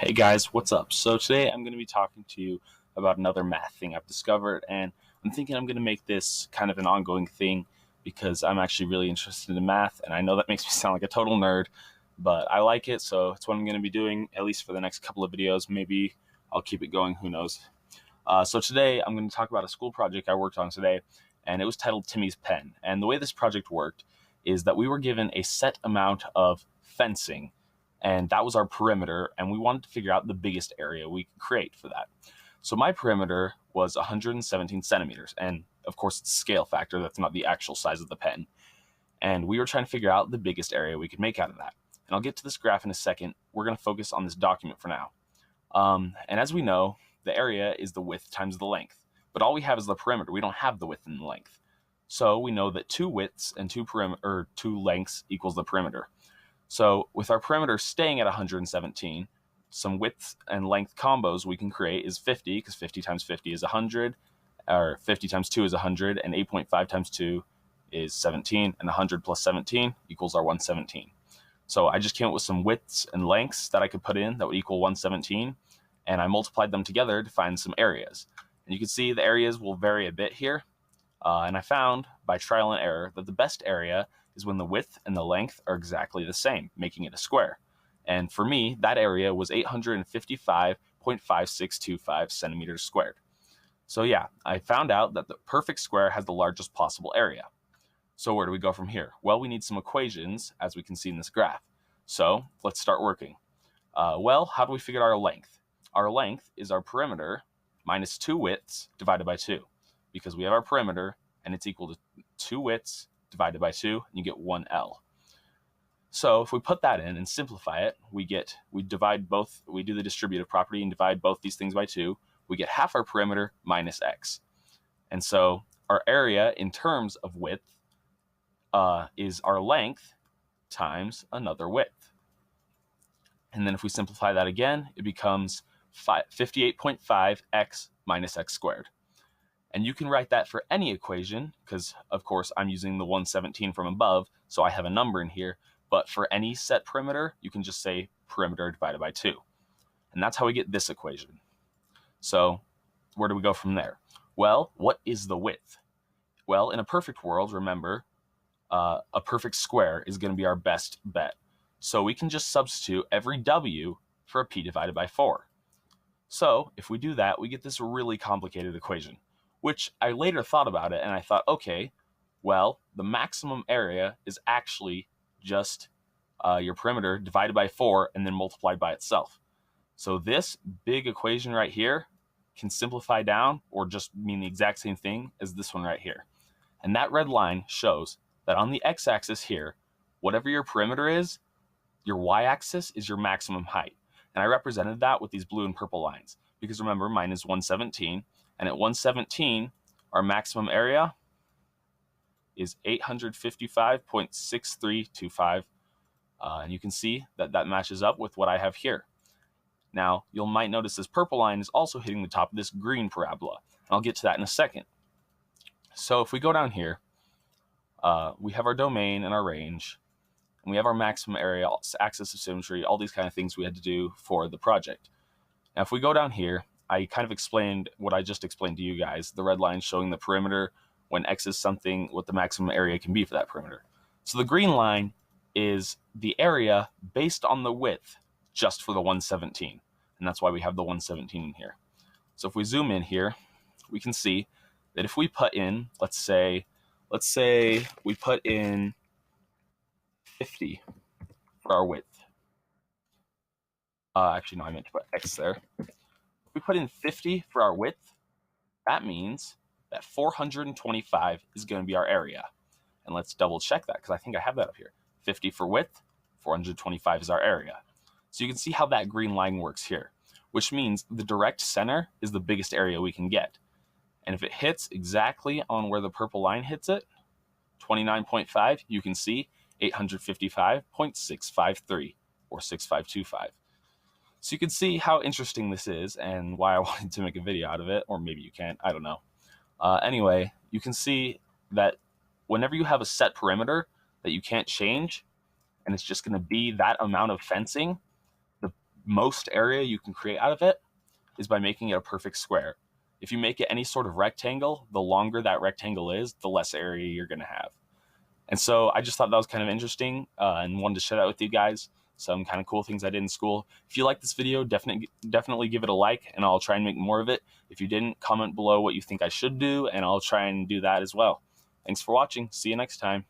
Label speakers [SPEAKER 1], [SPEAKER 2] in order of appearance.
[SPEAKER 1] Hey guys, what's up? So today I'm going to be talking to you about another math thing I've discovered, and I'm thinking I'm going to make this kind of an ongoing thing because I'm actually really interested in math, and I know that makes me sound like a total nerd, but I like it, so it's what I'm going to be doing at least for the next couple of videos. Maybe I'll keep it going, who knows. So today I'm going to talk about a school project I worked on today, and it was titled Timmy's Pen. And the way this project worked is that we were given a set amount of fencing, and that was our perimeter, and we wanted to figure out the biggest area we could create for that. So my perimeter was 117 centimeters, and of course it's a scale factor, that's not the actual size of the pen. And we were trying to figure out the biggest area we could make out of that. And I'll get to this graph in a second. We're going to focus on this document for now. And as we know, the area is the width times the length, but all we have is the perimeter. We don't have the width and the length. So we know that two widths and two lengths equals the perimeter. So with our perimeter staying at 117, some width and length combos we can create is 50, because 50 times 50 is 100, or 50 times 2 is 100, and 8.5 times 2 is 17, and 100 plus 17 equals our 117. So I just came up with some widths and lengths that I could put in that would equal 117, and I multiplied them together to find some areas. And you can see the areas will vary a bit here, and I found by trial and error that the best area is when the width and the length are exactly the same, making it a square. And for me, that area was 855.5625 centimeters squared. So yeah, I found out that the perfect square has the largest possible area. So where do we go from here? Well, we need some equations, as we can see in this graph. So let's start working. Well, how do we figure out our length? Our length is our perimeter minus 2 widths divided by 2, because we have our perimeter and it's equal to 2 widths divided by 2, and you get 1L. So if we put that in and simplify it, we do the distributive property and divide both these things by 2, we get half our perimeter minus x. And so our area in terms of width is our length times another width. And then if we simplify that again, it becomes 58.5x minus x squared. And you can write that for any equation, because of course I'm using the 117 from above, so I have a number in here. But for any set perimeter, you can just say perimeter divided by 2. And that's how we get this equation. So where do we go from there? Well, what is the width? Well, in a perfect world, remember, a perfect square is going to be our best bet. So we can just substitute every w for a p divided by 4. So if we do that, we get this really complicated equation, which I later thought about it and I thought, okay, well, the maximum area is actually just your perimeter divided by 4 and then multiplied by itself. So this big equation right here can simplify down or just mean the exact same thing as this one right here. And that red line shows that on the x-axis here, whatever your perimeter is, your y-axis is your maximum height. And I represented that with these blue and purple lines, because remember, mine is 117, and at 117, our maximum area is 855.6325, and you can see that that matches up with what I have here. Now, you might notice this purple line is also hitting the top of this green parabola, and I'll get to that in a second. So if we go down here, we have our domain and our range, and we have our maximum area, axis of symmetry, all these kind of things we had to do for the project. Now, if we go down here, I kind of explained what I just explained to you guys, the red line showing the perimeter when x is something, what the maximum area can be for that perimeter. So the green line is the area based on the width just for the 117, and that's why we have the 117 in here. So if we zoom in here, we can see that if we put in, let's say we put in 50 for our width. Actually, no, I meant to put x there. If we put in 50 for our width, that means that 425 is going to be our area. And let's double check that, because I think I have that up here. 50 for width, 425 is our area. So you can see how that green line works here, which means the direct center is the biggest area we can get. And if it hits exactly on where the purple line hits it, 29.5, you can see 855.653 or 6525. So you can see how interesting this is and why I wanted to make a video out of it, or maybe you can't, I don't know. Anyway, you can see that whenever you have a set perimeter that you can't change, and it's just going to be that amount of fencing, most area you can create out of it is by making it a perfect square. If you make it any sort of rectangle, the longer that rectangle is, the less area you're going to have. And so I just thought that was kind of interesting and wanted to share that with you guys. Some kind of cool things I did in school. If you like this video, definitely give it a like, and I'll try and make more of it. If you didn't, comment below what you think I should do, and I'll try and do that as well. Thanks for watching. See you next time.